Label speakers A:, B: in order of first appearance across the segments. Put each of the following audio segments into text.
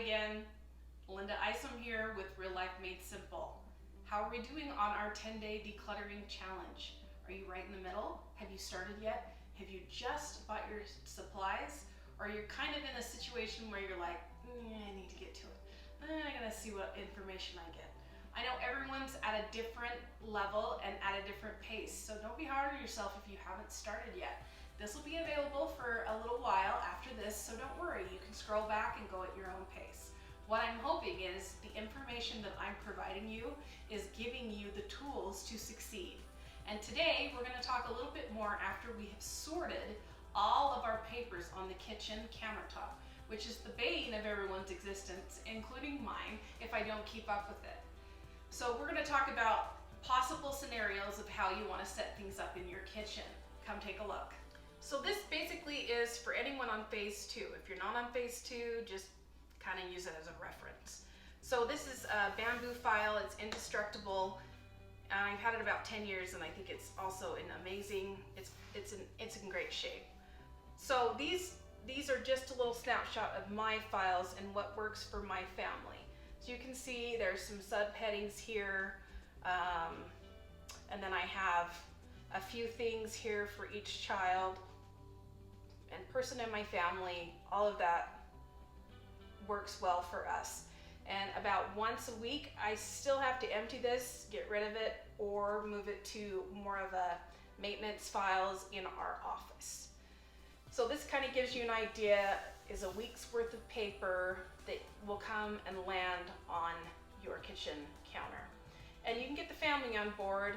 A: again, Linda Isom here with Real Life Made Simple. How are we doing on our 10-day decluttering challenge? Are you right in the middle? Have you started yet? Have you just bought your supplies? Or you're kind of in a situation where you're like, I need to get to it. I'm gonna see what information I get. I know everyone's at a different level and at a different pace, so don't be hard on yourself if you haven't started yet. This will be available for a little while after this, so don't worry. You can scroll back and go at your own pace. What I'm hoping is the information that I'm providing you is giving you the tools to succeed. And today we're going to talk a little bit more after we have sorted all of our papers on the kitchen countertop, which is the bane of everyone's existence, including mine, if I don't keep up with it. So we're going to talk about possible scenarios of how you want to set things up in your kitchen. Come take a look. So this basically is for anyone on phase 2. If you're not on phase 2, just kind of use it as a reference. So this is a bamboo file. It's indestructible. I've had it about 10 years and I think it's also in amazing, it's in great shape. So these are just a little snapshot of my files and what works for my family. So you can see there's some subheadings here, and then I have a few things here for each child and person in my family. All of that works well for us. And about once a week, I still have to empty this, get rid of it, or move it to more of a maintenance files in our office. So this kind of gives you an idea, is a week's worth of paper that will come and land on your kitchen counter. And you can get the family on board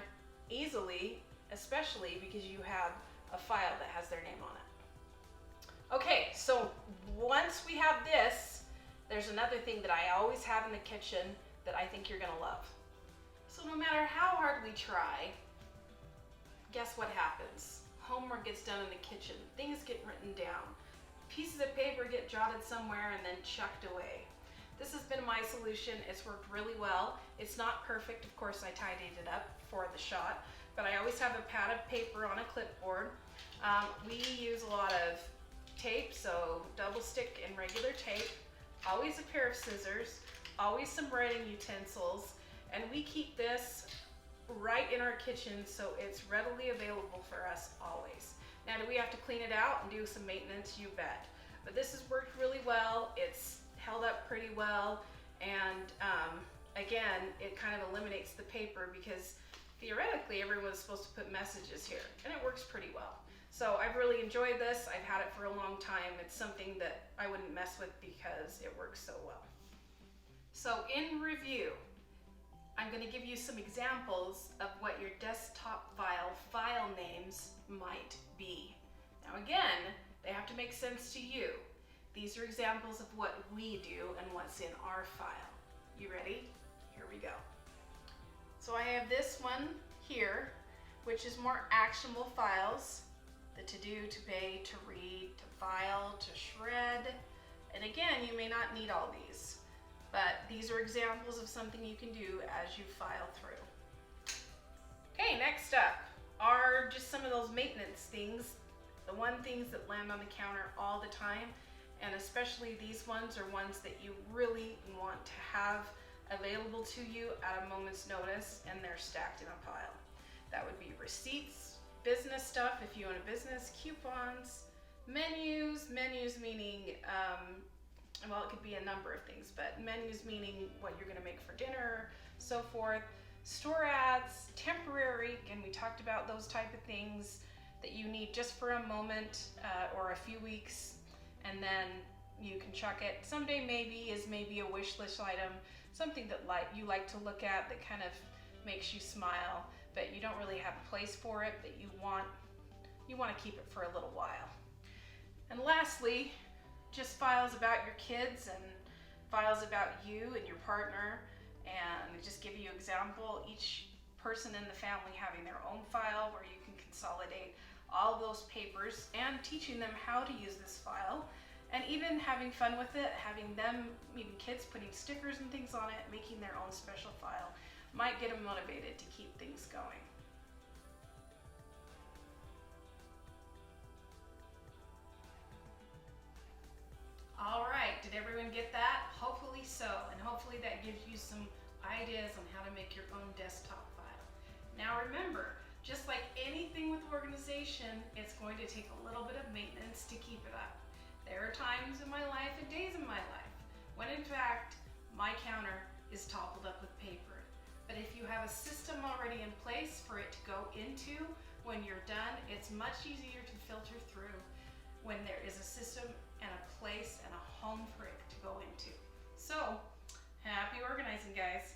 A: easily, especially because you have a file that has their name on it. Okay, so once we have this, there's another thing that I always have in the kitchen that I think you're gonna love. So no matter how hard we try, guess what happens? Homework gets done in the kitchen, things get written down, pieces of paper get jotted somewhere and then chucked away. This has been my solution. It's worked really well. It's not perfect, of course I tidied it up for the shot, but I always have a pad of paper on a clipboard. We use a lot of tape, so double stick and regular tape, always a pair of scissors, always some writing utensils, and we keep this right in our kitchen so it's readily available for us always. Now, do we have to clean it out and do some maintenance? You bet. But this has worked really well. It's held up pretty well, and again, it kind of eliminates the paper because theoretically everyone's supposed to put messages here, and it works pretty well. So I've really enjoyed this. I've had it for a long time. It's something that I wouldn't mess with because it works so well. So in review, I'm going to give you some examples of what your desktop file names might be. Now again, they have to make sense to you. These are examples of what we do and what's in our file. You ready? Here we go. So I have this one here, which is more actionable files. The to-do, to pay, to read, to file, to shred. And again, you may not need all these, but these are examples of something you can do as you file through. Okay, next up are just some of those maintenance things, the things that land on the counter all the time, and especially these ones are ones that you really want to have available to you at a moment's notice, and they're stacked in a pile. That would be receipts, business stuff if you own a business, coupons, menus meaning, well, it could be a number of things, but menus meaning what you're gonna make for dinner, so forth. Store ads, temporary, and we talked about those type of things that you need just for a moment or a few weeks, and then you can chuck it. Someday maybe a wish list item, something that you like to look at that kind of makes you smile, but you don't really have a place for it, but you want to keep it for a little while. And lastly, just files about your kids and files about you and your partner, and just give you an example, each person in the family having their own file where you can consolidate all those papers, and teaching them how to use this file, and even having fun with it, having them, even kids, putting stickers and things on it, making their own special file, might get them motivated to keep things going. All right, did everyone get that? Hopefully so, and hopefully that gives you some ideas on how to make your own desktop file. Now remember, just like anything with organization, it's going to take a little bit of maintenance to keep it up. There are times in my life and days in my life when in fact my counter is toppled up with paper. But if you have a system already in place for it to go into when you're done, it's much easier to filter through when there is a system and a place and a home for it to go into. So, happy organizing, guys.